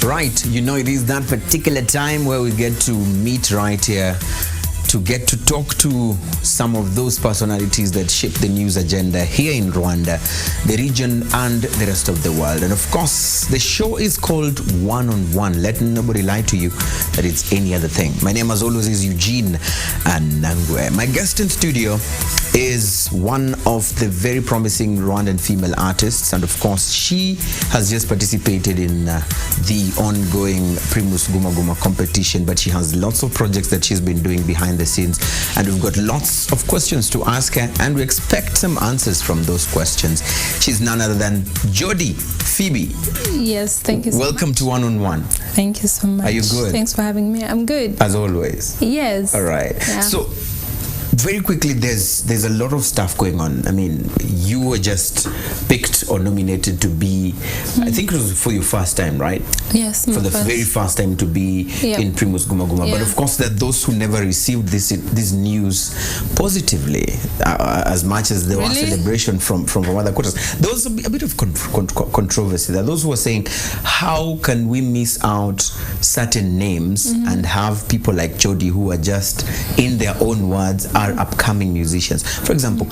Right, you know, it is that particular time where we get to meet right here to get to talk to some of those personalities that shape the news agenda here in Rwanda, the region, and the rest of the world. And of course, the show is called One on One. Let nobody lie to you that it's any other thing. My name, as always, is Eugene Anangwe. My guest in studio is one of the very promising Rwandan female artists, and of course, she has just participated in the ongoing Primus Guma Guma competition, but she has lots of projects that she's been doing behind the scenes, and we've got lots of questions to ask her, and we expect some answers from those questions. She's none other than Jody Phoebe. Yes, thank you so Welcome much. to One on One. Thank you so much. Are you good? Thanks for having me. I'm good. As always. Yes. All right. Yeah. So, very quickly, there's a lot of stuff going on. I mean, you were just picked or nominated to be, I think it was for your first time, right? Yes. For the very first time to be in Primus Guma Guma. But of course, there are those who never received this news positively, as much as there was celebration from other quarters. There was a bit of controversy. There are those who were saying, how can we miss out certain names and have people like Jody, who are just, in their own words, are upcoming musicians. For example,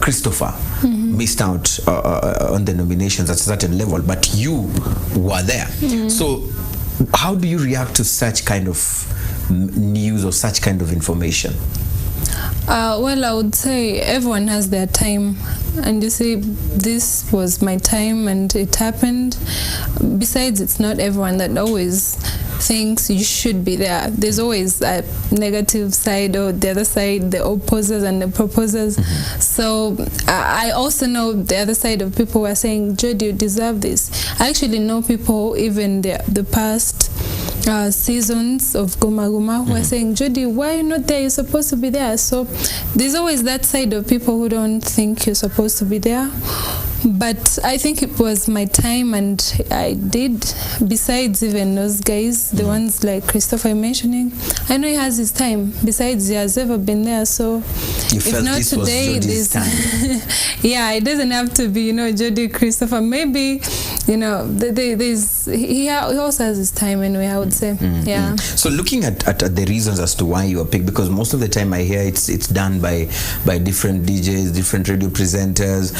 Christopher missed out on the nominations at a certain level, but you were there. So how do you react to such kind of news or such kind of information? Well, I would say everyone has their time, and you see, this was my time and it happened. Besides, it's not everyone that always thinks you should be there. There's always a negative side, or the other side, the opposers and the proposers. So I also know the other side of people who are saying, Jody, you deserve this. I actually know people, even the past seasons of Guma Guma, who are saying, Jody, why are you not there? You're supposed to be there. So there's always that side of people who don't think you're supposed to be there. But I think it was my time, and I did. Besides even those guys, the ones like Christopher mentioning, I know he has his time. Besides, he has ever been there. So you if felt not this today, was Jody's time. yeah, it doesn't have to be, Jody, Christopher. Maybe, he also has his time anyway, I would say. Yeah. So looking at the reasons as to why you were picked, because most of the time I hear it's done by different DJs, different radio presenters,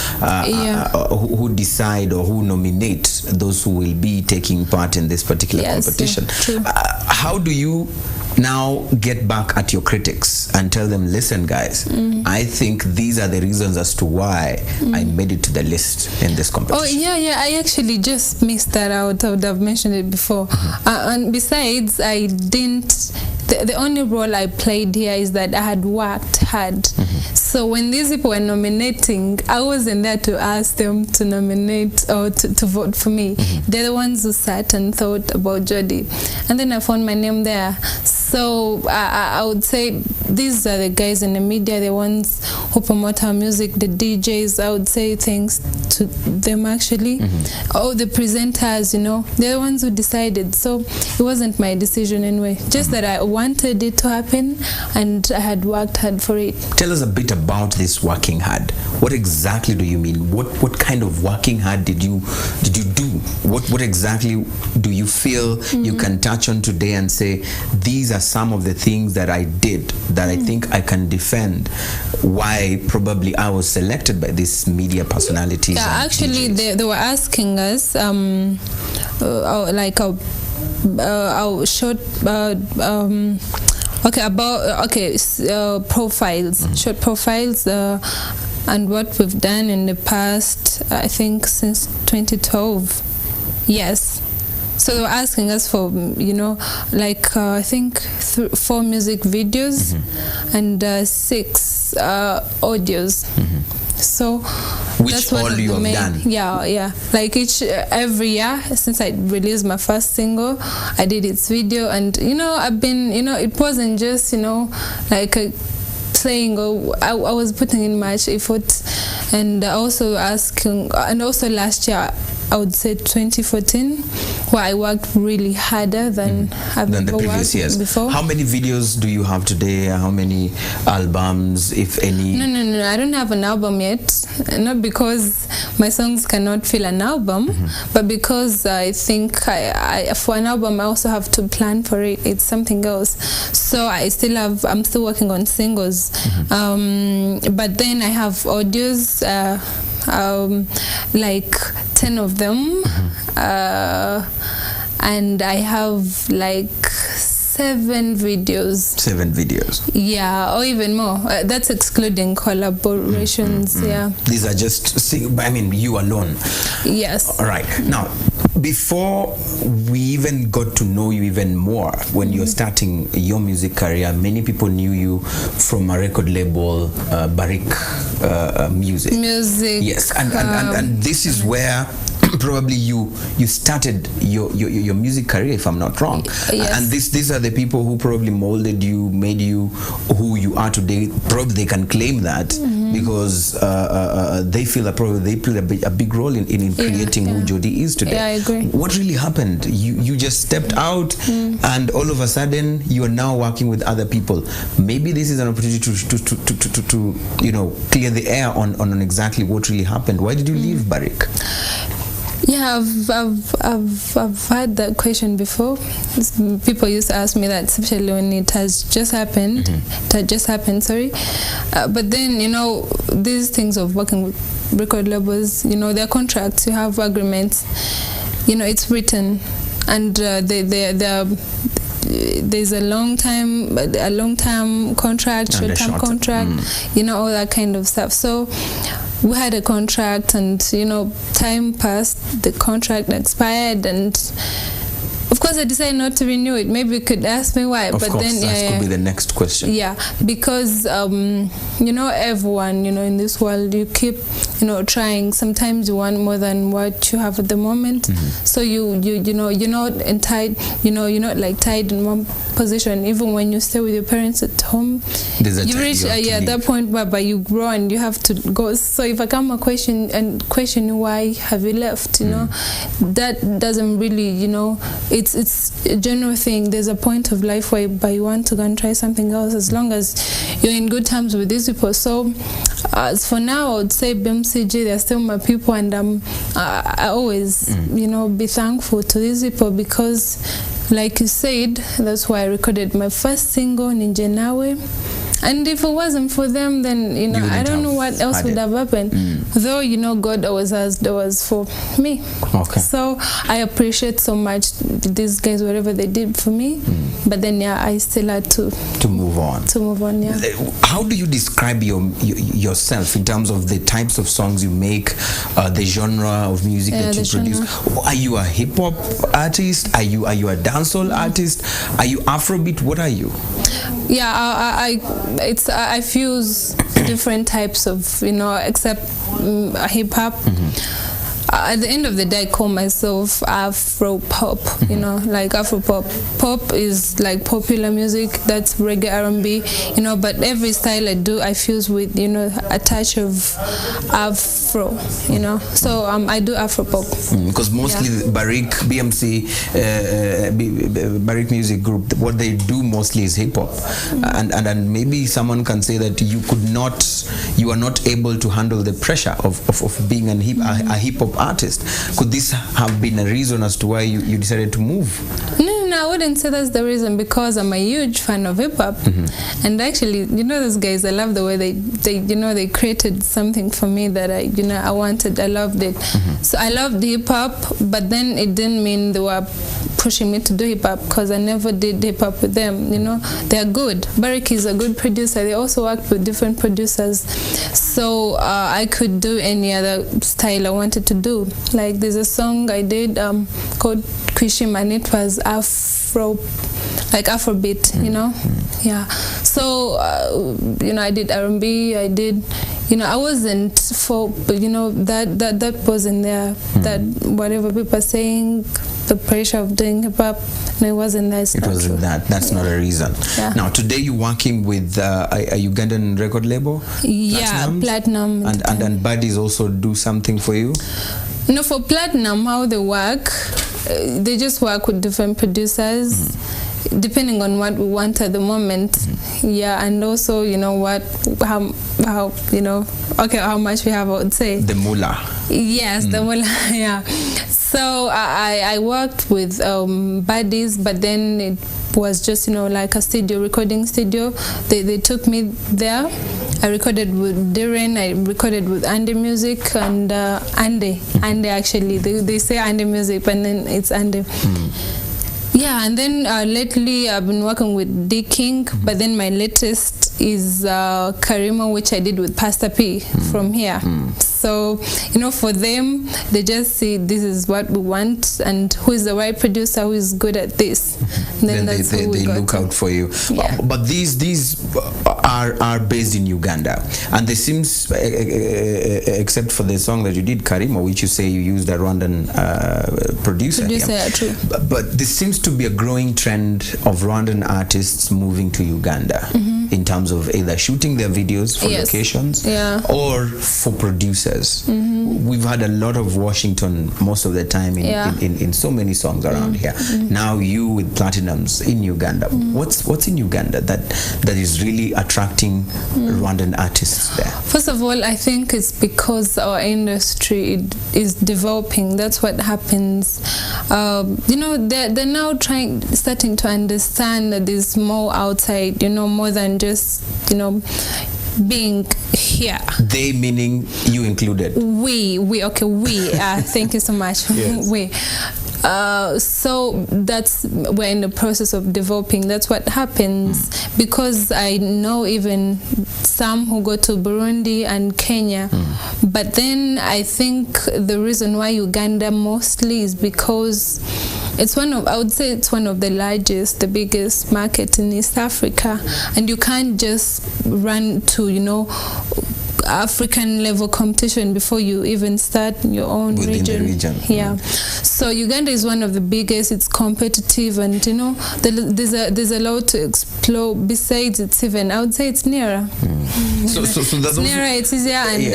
who decide or who nominate those who will be taking part in this particular competition. How do you now get back at your critics and tell them, listen guys, I think these are the reasons as to why I made it to the list in this competition? Oh yeah, I actually just missed that out. I would have mentioned it before. And besides, I didn't, the only role I played here is that I had worked hard. So when these people were nominating, I wasn't there to ask them to nominate or to vote for me. They're the ones who sat and thought about Jody. And then I found my name there. So I would say these are the guys in the media, the ones who promote our music, the DJs. I would say thanks to them actually. Oh, the presenters, they're the ones who decided. So it wasn't my decision anyway. Just that I wanted it to happen, and I had worked hard for it. Tell us a bit about this working hard. What exactly do you mean? What kind of working hard did you do? What exactly do you feel you can touch on today and say, these are some of the things that I did that I think I can defend why probably I was selected by these media personalities? Yeah, actually they were asking us our short profiles, short profiles, and what we've done in the past, I think since 2012. Yes. So they were asking us for, I think 4 music videos and 6 audios. So which that's one all of you the have main, done? Yeah. Like every year since I released my first single, I did its video, and I've been, it wasn't just like a playing, or I was putting in much effort, and also asking, and also last year, I would say 2014, where I worked really harder than I've Than the ever previous worked years. before. How many videos do you have today? How many albums, if any? No, I don't have an album yet. Not because my songs cannot fill an album, but because I think I for an album I also have to plan for it. It's something else. So I'm still working on singles. But then I have audios, like 10 of them, and I have like 7 videos. 7 videos. Yeah, or even more. That's excluding collaborations. Yeah. These are just, you alone. Yes. All right. Now, before we even got to know you even more, when you're starting your music career, many people knew you from a record label, Barrick Music. Yes, and this is where probably you started your music career, if I'm not wrong. Yes. And these are the people who probably molded you, made you who you are today. Probably they can claim that because they feel that probably they played a big role in creating who Jody is today. Yeah, I agree. What really happened? You just stepped out and all of a sudden you are now working with other people. Maybe this is an opportunity to clear the air on exactly what really happened. Why did you leave Barrick? Yeah, I've had that question before. People used to ask me that, especially when it has just happened. It had just happened, sorry. But then, these things of working with record labels, there are contracts, you have agreements, it's written, and there's a long-term contract, short-term contract, all that kind of stuff. So we had a contract, and time passed, the contract expired, and of course I decided not to renew it. Maybe you could ask me why. Of course, that could be the next question. Yeah, because everyone in this world, you keep trying. Sometimes you want more than what you have at the moment. So you're not tied. You're not like tied in one position. Even when you stay with your parents at home, you reach that point where you grow and you have to go. So if I come a question you, why have you left, that doesn't really, it's a general thing. There's a point of life where you want to go and try something else, as long as you're in good terms with these people. So as for now, I would say BMCG, they're still my people, and I always be thankful to these people, because like you said, that's why I recorded my first single, Ninja Nawe. And if it wasn't for them, then I don't know what else would have happened. Though God always has doors for me. Okay. So I appreciate so much these guys, whatever they did for me. But then I still had to move on. Yeah. How do you describe yourself in terms of the types of songs you make, the genre of music that you produce? Are you a hip hop artist? Are you a dancehall artist? Are you Afrobeat? What are you? Yeah, I fuse different types of except hip hop. At the end of the day, I call myself Afro pop. Like Afro pop. Pop is like popular music. That's reggae, R&B. But every style I do, I fuse with a touch of Afro. So I do Afro pop. Because mostly Barrick BMC, Barrick Music Group, what they do mostly is hip hop, and maybe someone can say that you are not able to handle the pressure of being a hip hop artist. Could this have been a reason as to why you decided to move? No, I wouldn't say that's the reason, because I'm a huge fan of hip hop, and actually, those guys, I love the way they created something for me that I wanted. I loved it. So I loved hip hop, but then it didn't mean they were pushing me to do hip hop, because I never did hip hop with them. They're good. Barrick is a good producer. They also worked with different producers, so I could do any other style I wanted to do. Like there's a song I did called Kwishima, and it was Afrobeat, Yeah. So I did R&B. I did, I wasn't for, that wasn't there. That whatever people are saying, the pressure of doing hip hop, no, it wasn't there. It wasn't that. That's not a reason. Yeah. Now today you're working with a Ugandan record label. Yeah, Platinum. And Buddies also do something for you. For Platinum, how they work, they just work with different producers. Depending on what we want at the moment, yeah, and also how how much we have, I would say the mullah. Yes, the mullah. Yeah. So I worked with buddies, but then it was just like a recording studio. They took me there. I recorded with Darren, I recorded with Andy Music and Andy actually. They say Andy Music, but then it's Andy. Yeah, and then lately I've been working with D King, but then my latest is Karima, which I did with Pastor P from here. So, for them, they just see this is what we want and who is the right producer, who is good at this. Then they look out for you. Yeah. But these are based in Uganda, and they seems, except for the song that you did, Karima, which you say you used a Rwandan producer. Yeah, true. But this seems to be a growing trend of Rwandan artists moving to Uganda in terms of either shooting their videos for locations or for producers. We've had a lot of Washington most of the time in so many songs around here. Now you with Platinums in Uganda. What's in Uganda that is really attracting Rwandan artists there? First of all, I think it's because our industry is developing. That's what happens. They're now starting to understand that there's more outside, more than just, being here. They meaning you included? We. Thank you so much. Yes. We. So we're in the process of developing. That's what happens because I know even some who go to Burundi and Kenya, but then I think the reason why Uganda mostly is because I would say it's one of the largest, the biggest market in East Africa, and you can't just run to African level competition before you even start in your own within region. the region. Yeah. So Uganda is one of the biggest. It's competitive, and there's a lot to explore. Besides, it's even, I would say it's nearer. So that's nearer. It's easier, and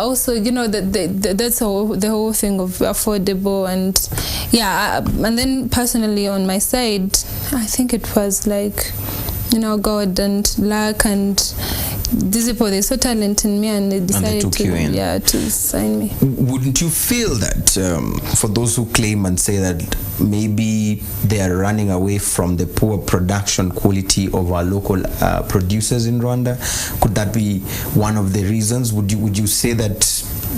also that's the whole thing of affordable, and then personally on my side, I think it was like God and luck, and these people, they saw talent in me and they decided to sign me. Wouldn't you feel that for those who claim and say that maybe they are running away from the poor production quality of our local producers in Rwanda, could that be one of the reasons? Would you say that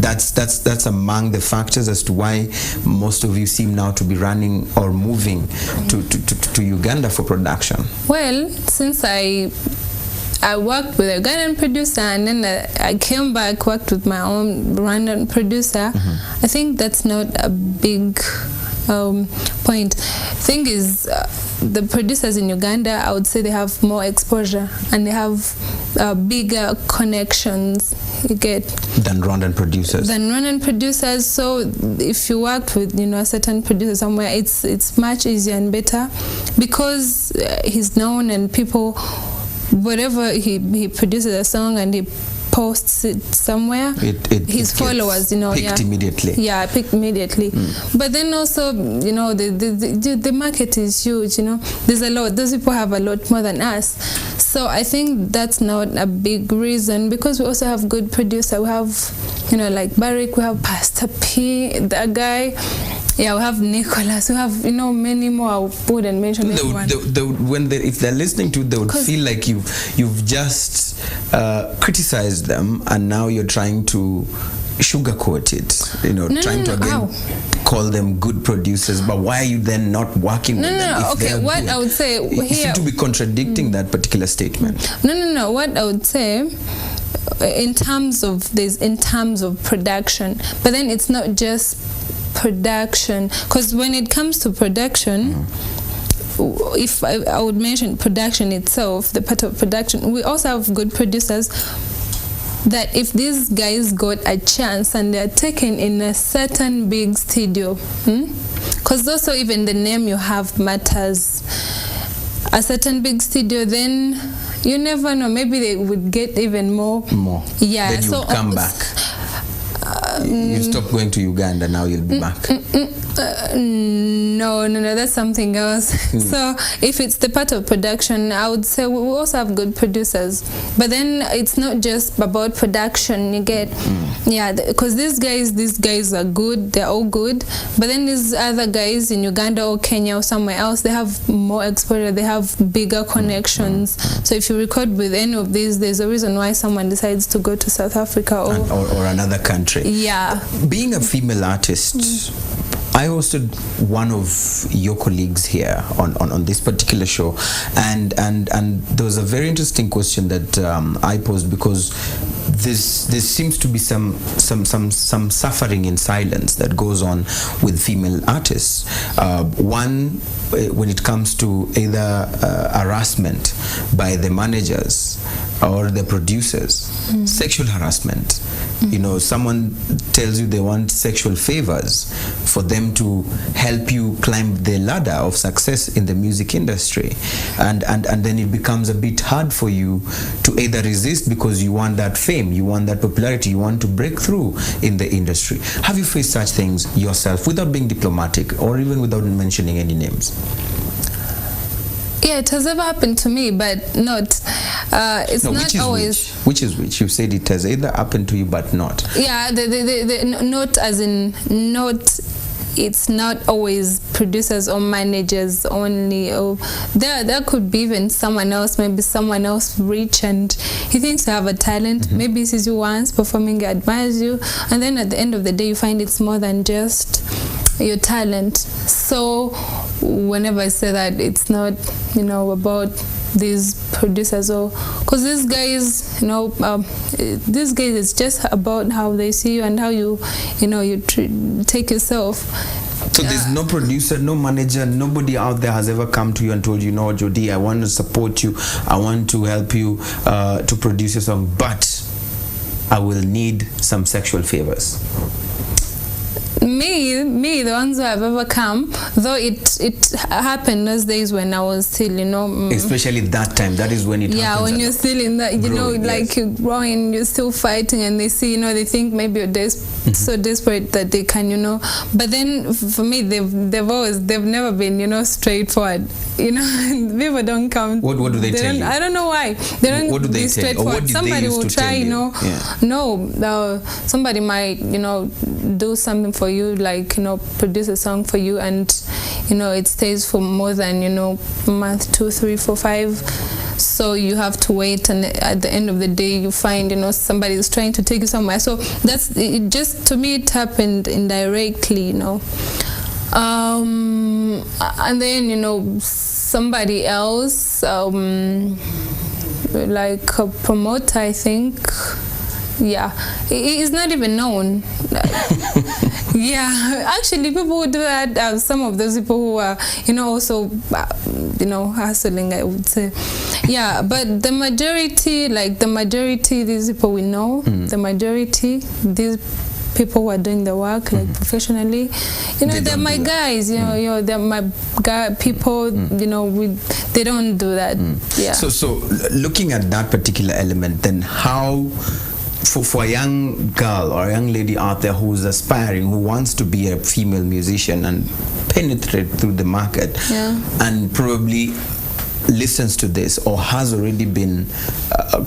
that's among the factors as to why most of you seem now to be running or moving to Uganda for production? Well, since I worked with a Ugandan producer and then I came back, worked with my own Rwandan producer, I think that's not a big point. Thing is, the producers in Uganda, I would say they have more exposure and they have bigger connections, you get, than Rwandan producers. So if you worked with a certain producer somewhere, it's much easier and better because he's known, and people, whatever he produces a song and he posts it somewhere, his followers, picked immediately. Yeah, picked immediately. But then also, the market is huge. There's a lot. Those people have a lot more than us. So I think that's not a big reason, because we also have good producers. We have, like Barrick. We have Pastor P, that guy. Yeah, we have Nicholas. We have, many more. I wouldn't mention everyone. If they're listening to it, they would feel like you've just criticized them, and now you're trying to sugarcoat it. Trying to call them good producers. But why are you then not working with them? Okay, what good? I would say you here, seem to be contradicting that particular statement. No. What I would say, in terms of production, but then it's not just production, because when it comes to production, if I would mention production itself, the part of production, we also have good producers that if these guys got a chance and they're taken in a certain big studio, because also even the name you have matters, a certain big studio, then you never know, maybe they would get even more. Yeah, then you come back. You stop going to Uganda, now you'll be back. No, that's something else. So if it's the part of production, I would say we also have good producers. But then it's not just about production, you get, because these guys are good, they're all good. But then these other guys in Uganda or Kenya or somewhere else, they have more exposure, they have bigger connections. So if you record with any of these, there's a reason why someone decides to go to South Africa or another country. Yeah. Being a female artist, I hosted one of your colleagues here on this particular show, and there was a very interesting question that I posed, because there seems to be some suffering in silence that goes on with female artists. One, when it comes to either harassment by the managers or the producers, sexual harassment. You know, someone tells you they want sexual favors for them to help you climb the ladder of success in the music industry, and then it becomes a bit hard for you to either resist because you want that fame, you want that popularity, you want to break through in the industry. Have you faced such things yourself, without being diplomatic or even without mentioning any names? Yeah, it has ever happened to me, but not. It's not always. Which is which? You said it has either happened to you, but not. Yeah, the not as in not. It's not always producers or managers only. Or there could be even someone else, maybe someone else rich, and he thinks you have a talent. Maybe he sees you once performing, he admires you, and then at the end of the day, you find it's more than just your talent. So whenever I say that, it's not, about these producers, or because these guys, these guys, it's just about how they see you and how you take yourself. So there's no producer, no manager, nobody out there has ever come to you and told you, no, Jody, I want to support you, I want to help you to produce your song, but I will need some sexual favors. Me, the ones who have ever come, though it happened those days when I was still, especially that time, that is when it happens. Yeah, when you're still in that, like you're growing, you're still fighting, and they see, they think maybe you're so desperate that they can, but then for me, they've never been, straightforward. People don't come. What do they tell you? I don't know why. They don't what do they be straightforward. Somebody will try, somebody might, do something for you, like, produce a song for you, and, it stays for more than, a month, 2, 3, 4, 5. So you have to wait, and at the end of the day, you find, somebody is trying to take you somewhere. So that's it. Just to me, it happened indirectly, and then, somebody else, like a promoter, I think. Yeah, it's not even known. Yeah, actually, people who do that, some of those people who are, also, hustling, I would say. Yeah, but the majority, these people we know, the majority, these people who are doing the work, like professionally, they're my guys, they're my people, they don't do that. Yeah. So looking at that particular element, then how, for a young girl or a young lady out there who's aspiring, who wants to be a female musician and penetrate through the market, and probably listens to this or has already been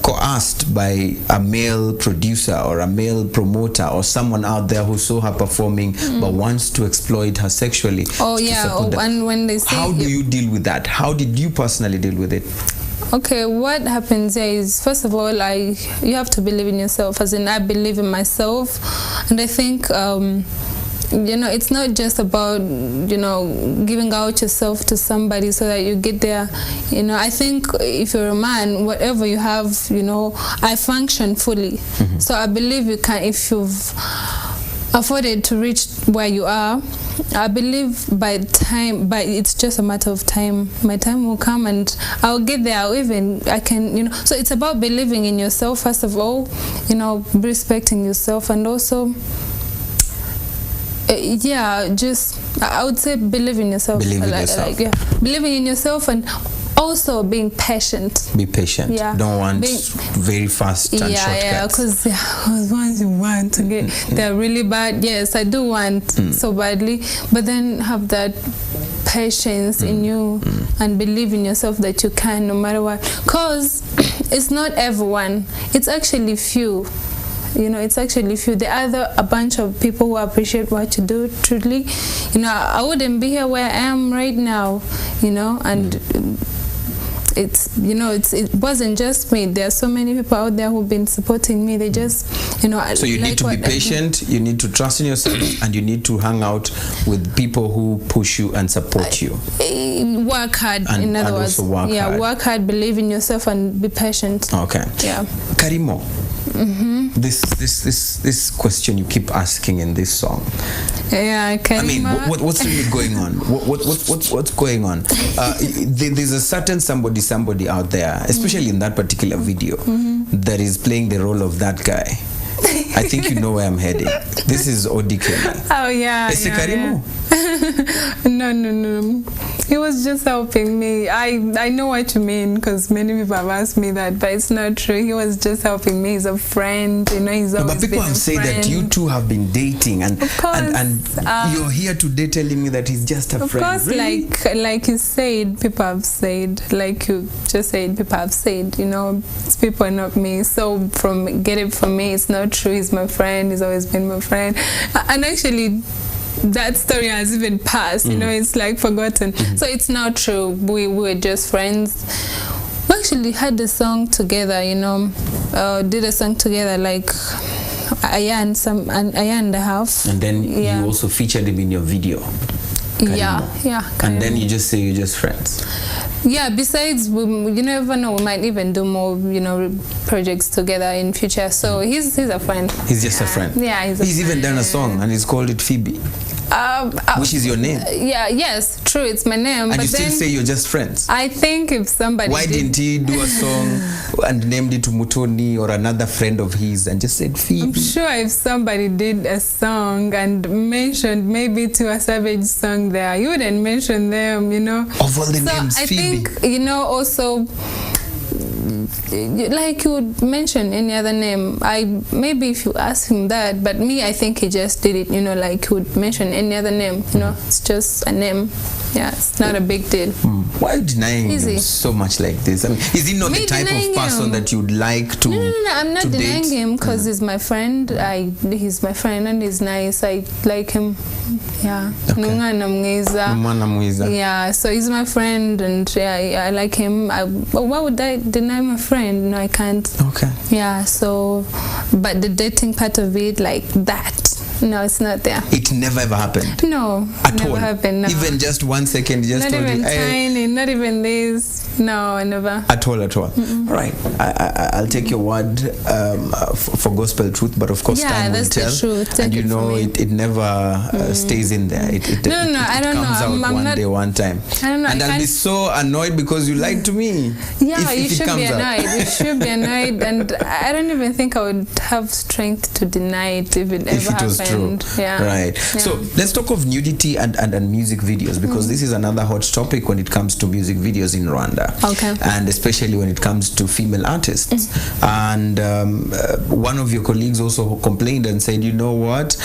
coerced by a male producer or a male promoter or someone out there who saw her performing but wants to exploit her sexually. And when they say, how do you deal with that? How did you personally deal with it? Okay, what happens here is, first of all, you have to believe in yourself, as in I believe in myself, and I think it's not just about giving out yourself to somebody so that you get there. I think if you're a man, whatever you have, I function fully. So I believe you can, if you've afforded to reach where you are, I believe it's just a matter of time. My time will come and I'll get there. I can, so it's about believing in yourself, first of all, respecting yourself, and also, I would say believe in yourself. Believe in yourself. Believing in yourself, and also being patient. Be patient. Yeah. Don't want very fast and shortcuts. Yeah, because once you want to get, they're really bad. Yes, I do want so badly, but then have that patience in you and believe in yourself that you can no matter what. Because it's not everyone. It's actually few. You know, it's actually few. There are a bunch of people who appreciate what you do, truly. You know, I wouldn't be here where I am right now, you know, and it's, you know, it wasn't just me. There are so many people out there who've been supporting me. They just, you know. So you need to be patient, you need to trust in yourself, and you need to hang out with people who push you and support you. Work hard, in other words. Work hard, believe in yourself, and be patient. Okay. Yeah. Karimo. This question you keep asking in this song. Yeah, Karima. I mean, what's really going on? What's going on? There's a certain somebody out there, especially in that particular video, that is playing the role of that guy. I think you know where I'm heading. This is ODK. Oh yeah. Is it Karimo? No. He was just helping me. I know what you mean, because many people have asked me that, but it's not true. He was just helping me. He's a friend, you know. He's always but people been have said that you two have been dating, and of course, and you're here today telling me that he's just a friend. Of course, really? like you said, people have said, like you just said, people have said, you know, it's people, not me. So get it from me, it's not true. He's my friend. He's always been my friend, and actually, that story has even passed, you know, it's like forgotten. So it's not true. We were just friends. We actually had a song together, you know, did a song together like a year and a half. And then you also featured him in your video. Karimo. Yeah. And then you just say you're just friends. Yeah, besides, you never know, we might even do more, you know, projects together in future. So he's a friend. He's just a friend. Yeah, he's even done a song, and he's called it Phoebe. Which is your name? Yes, true, it's my name. And but you still say you're just friends? I think if somebody Why didn't he do a song and named it to Mutoni or another friend of his and just said Phoebe? I'm sure if somebody did a song and mentioned maybe to a Savage song there, you wouldn't mention them, you know. Of all the names, I Phoebe. think, you know, also, like you would mention any other name. Maybe if you ask him that, but me, I think he just did it, you know, like he would mention any other name, you know. It's just a name. Yeah, it's not a big deal. Why are you denying him so much like this? I mean, is he not the type of person that you'd like to? No, I'm not denying date? him, because he's my friend. He's my friend and he's nice. I like him. Yeah. Okay. Yeah, so he's my friend, and I like him. Why would I deny my friend? No, I can't. Okay. Yeah, so, but the dating part of it, like that, no, it's not there. It never ever happened? No, never happened. No. Even just 1 second, just not told even you, tiny, not even this. No, never. At all. All right. I'll take your word for gospel truth, but of course time will tell. The truth. Take and you know it never stays in there. It I don't comes know. out one day, one time. I don't know. And I'll be so annoyed because you lied to me. Yeah, you should be annoyed. You should be annoyed, and I don't even think I would have strength to deny it if it ever happened. True. Yeah. Right. Yeah. So let's talk of nudity and music videos, because this is another hot topic when it comes to music videos in Rwanda. Okay. And especially when it comes to female artists. And one of your colleagues also complained and said, you know what,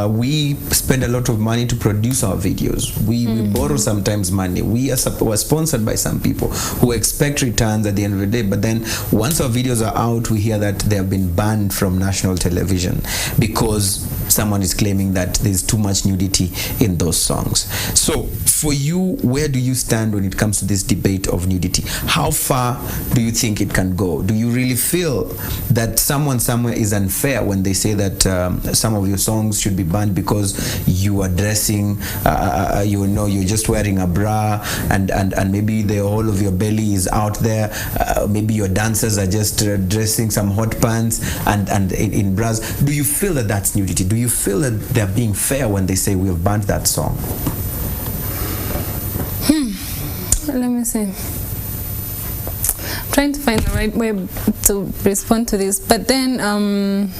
we spend a lot of money to produce our videos. We borrow sometimes money. We're sponsored by some people who expect returns at the end of the day. But then once our videos are out, we hear that they have been banned from national television because someone is claiming that there's too much nudity in those songs. So for you, where do you stand when it comes to this debate of nudity? How far do you think it can go? Do you really feel that someone somewhere is unfair when they say that some of your songs should be banned because you are dressing, you know, you're just wearing a bra, and maybe the whole of your belly is out there, maybe your dancers are just dressing some hot pants and in bras? Do you feel that that's nudity? Do you feel that they're being fair when they say we have banned that song? Let me see. I'm trying to find the right way to respond to this, but then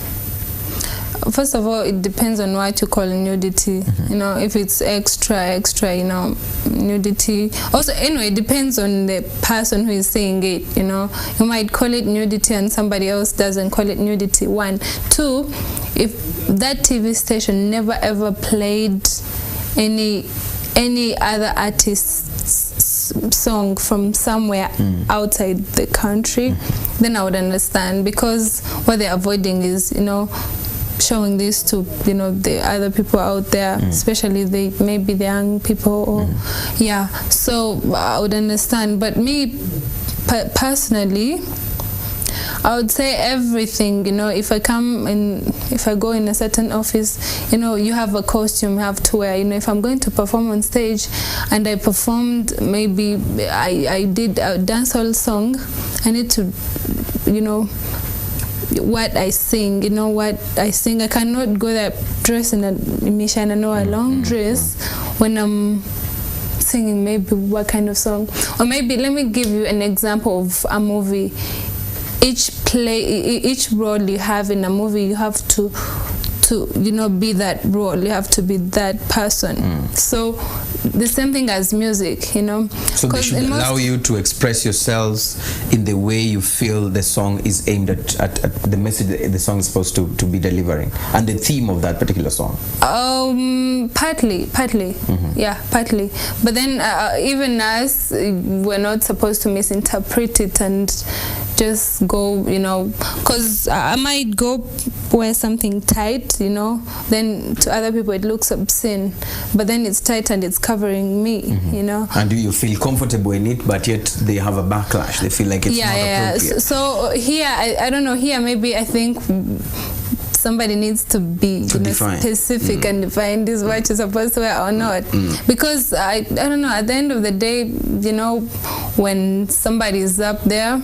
First of all, it depends on what you call nudity. You know, if it's extra, you know, nudity. Also, anyway, it depends on the person who is saying it. You know, you might call it nudity and somebody else doesn't call it nudity. 1, 2, if that TV station never ever played any other artist's song from somewhere outside the country, then I would understand, because what they're avoiding is, you know, showing this to, you know, the other people out there, especially maybe the young people, or yeah. So I would understand. But me personally, I would say everything. You know, if I go in a certain office, you know, you have a costume you have to wear. You know, if I'm going to perform on stage and I performed, maybe I did a dancehall song, I need to, you know, what I sing, you know, what I sing. I cannot go there dressed in a mishana, no, a long dress when I'm singing maybe what kind of song. Or maybe, let me give you an example of a movie. Each role you have in a movie, you have to you know, be that role. You have to be that person. So the same thing as music, you know. So they should allow you to express yourselves in the way you feel the song is aimed at the message the song is supposed to be delivering, and the theme of that particular song. Partly, yeah, partly. But then even us, we're not supposed to misinterpret it and just go, you know, because I might go wear something tight, you know, then to other people it looks obscene, but then it's tight and it's covering me, you know. And do you feel comfortable in it, but yet they have a backlash? They feel like it's not appropriate. So here, I don't know, here maybe I think somebody needs to be specific and define this what you're supposed to wear or not. Because I don't know, at the end of the day, you know, when somebody's up there,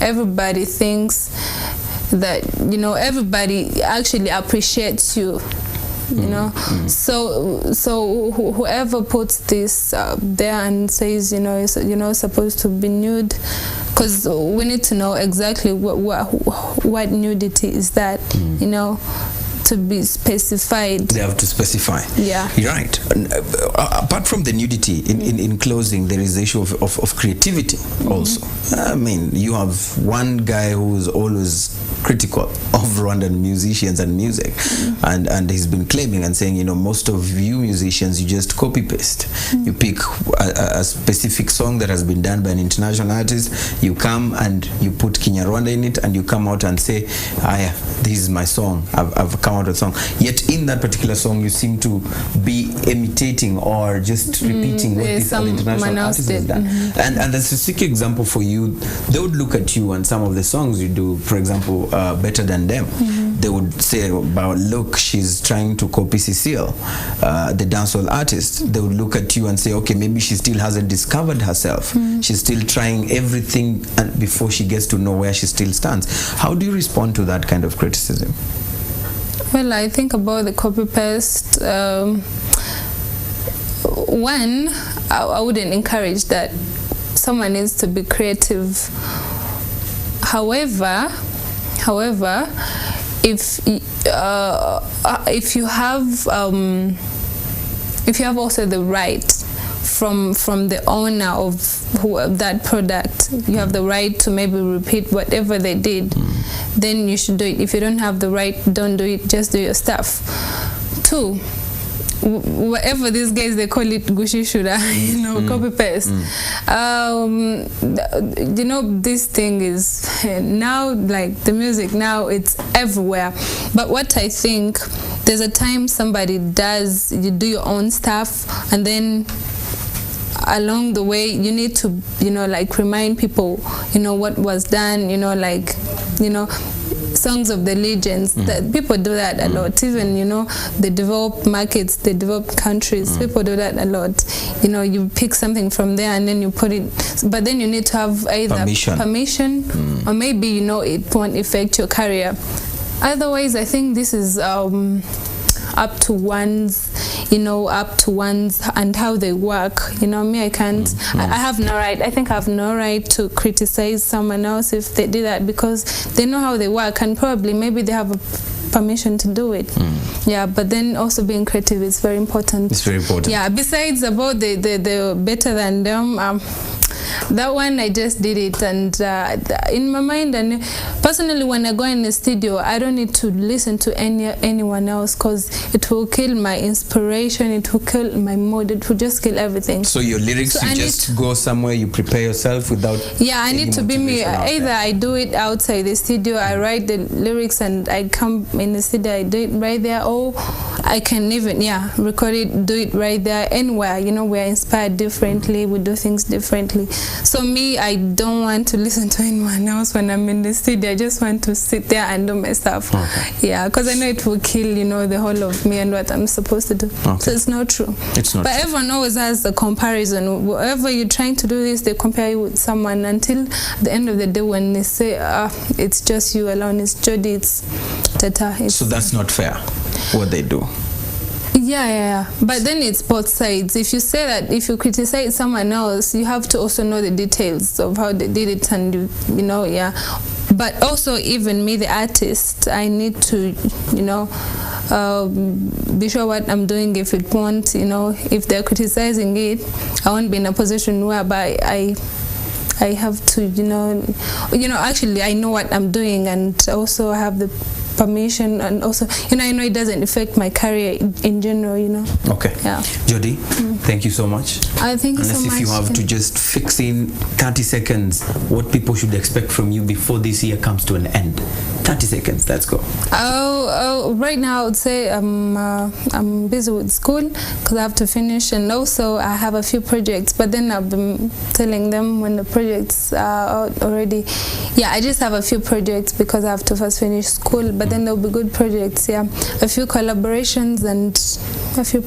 everybody thinks that, you know, everybody actually appreciates you, you know. So whoever puts this there and says, you know, supposed to be nude, because we need to know exactly what nudity is that, you know, to be specified. They have to specify. Yeah. You're right. Apart from the nudity, in closing, there is the issue of creativity also. I mean, you have one guy who is always critical of Rwandan musicians and music, and he's been claiming and saying, you know, most of you musicians, you just copy paste. You pick a specific song that has been done by an international artist, you come and you put Kinyarwanda in it, and you come out and say, this is my song, I've come out with a song. Yet in that particular song, you seem to be imitating or just repeating what this other international artist has done. And a specific example for you, they would look at you and some of the songs you do, for example, Better Than Them. They would say about, look, she's trying to copy Cecile, the dancehall artist. They would look at you and say, okay, maybe she still hasn't discovered herself. She's still trying everything before she gets to know where she still stands. How do you respond to that kind of criticism? Well, I think about the copy paste. One, I wouldn't encourage that. Someone needs to be creative. However, if you have also the right from the owner of that product, you have the right to maybe repeat whatever they did, then you should do it. If you don't have the right, don't do it. Just do your stuff. 2, whatever these guys, they call it gushi shura, you know, copy paste. You know, this thing is now, like the music now, it's everywhere. But what I think, there's a time somebody you do your own stuff, and then along the way you need to, you know, like remind people, you know, what was done, you know, like, you know, songs of the legends. That people do that a lot. Even, you know, the developed markets, the developed countries, people do that a lot. You know, you pick something from there and then you put it, but then you need to have either permission or maybe, you know, it won't affect your career. Otherwise, I think this is up to one's, you know, and how they work. You know, me, I can't, I have no right, I think I have no right to criticize someone else if they do that, because they know how they work, and probably maybe they have permission to do it. Yeah, but then also being creative is very important. It's very important. Yeah, besides about the better than them, that one I just did it, and in my mind, and personally when I go in the studio, I don't need to listen to anyone else, because it will kill my inspiration, it will kill my mood, it will just kill everything. So your lyrics, so you just go somewhere, you prepare yourself without... Yeah, I need to be me. Either I do it outside the studio, I write the lyrics and I come in the studio, I do it right there, or I can even, record it, do it right there, anywhere. You know, we're inspired differently, we do things differently. So me, I don't want to listen to anyone else when I'm in the studio. I just want to sit there and do my stuff. Okay. Yeah, because I know it will kill, the whole of me and what I'm supposed to do. Okay. So it's not true. It's not. But true. Everyone always has the comparison. Whatever you're trying to do this, they compare you with someone, until the end of the day when they say, it's just you alone, it's Jody, it's Tata. So that's not fair, what they do. Yeah. But then it's both sides. If you say that, if you criticize someone else, you have to also know the details of how they did it, and But also, even me, the artist, I need to, be sure what I'm doing. If it won't, if they're criticizing it, I won't be in a position whereby I have to, actually I know what I'm doing, and also I have the permission, and also I know it doesn't affect my career in general. Okay. Yeah. Jody, thank you so much. Thank you so much. Unless if you have to just fix in 30 seconds what people should expect from you before this year comes to an end. 30 seconds, let's go. Right now I would say I'm busy with school because I have to finish, and also I have a few projects, but then I've been telling them when the projects are out already. Yeah, I just have a few projects because I have to first finish school, but then there'll be good projects. Yeah, a few collaborations and a few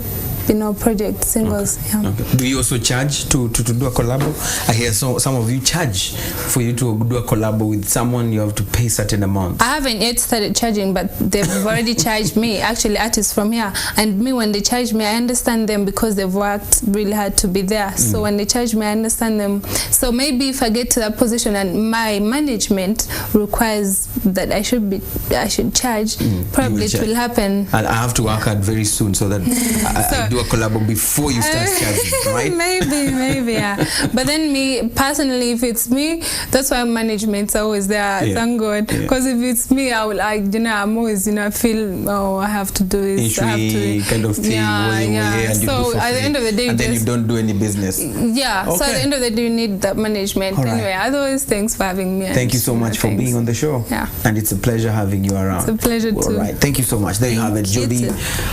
projects, singles. Okay. Yeah. Okay. Do you also charge to do a collabo? I hear some of you charge for you to do a collabo with someone. You have to pay certain amount. I haven't yet started charging, but they've already charged me. Actually, artists from here, and me, when they charge me, I understand them because they've worked really hard to be there. So when they charge me, I understand them. So maybe if I get to that position and my management requires that I should charge, probably it will happen. And I have to work hard very soon so that I do a collabo before you start charging, right? Maybe, yeah. But then me, personally, if it's me, that's why management's always there, thank God. Because if it's me, I'm always, I feel, I have to do this. I have to, kind of thing. And so at the end of the day, and then you don't do any business. Yeah. Okay. So at the end of the day, you need that management. Right. Anyway, otherwise, thanks for having me. Thank you so much for being on the show. Yeah. And it's a pleasure having you around. It's a pleasure too. All right. Thank you so much. There you have it, Jody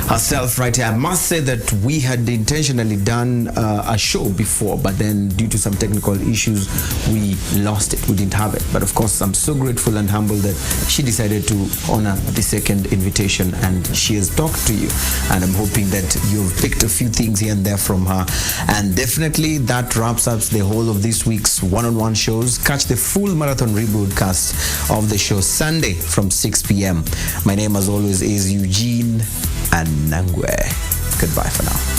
herself right here. I must say that we had intentionally done a show before, but then due to some technical issues, we lost it. We didn't have it. But of course, I'm so grateful and humble that she decided to honor the second invitation, and she has talked to you. And I'm hoping that you've picked a few things here and there from her. And definitely that wraps up the whole of this week's one-on-one shows. Catch the full marathon rebroadcast of the show Sunday from 6 p.m. My name, as always, is Eugene Anangwe. Goodbye for now.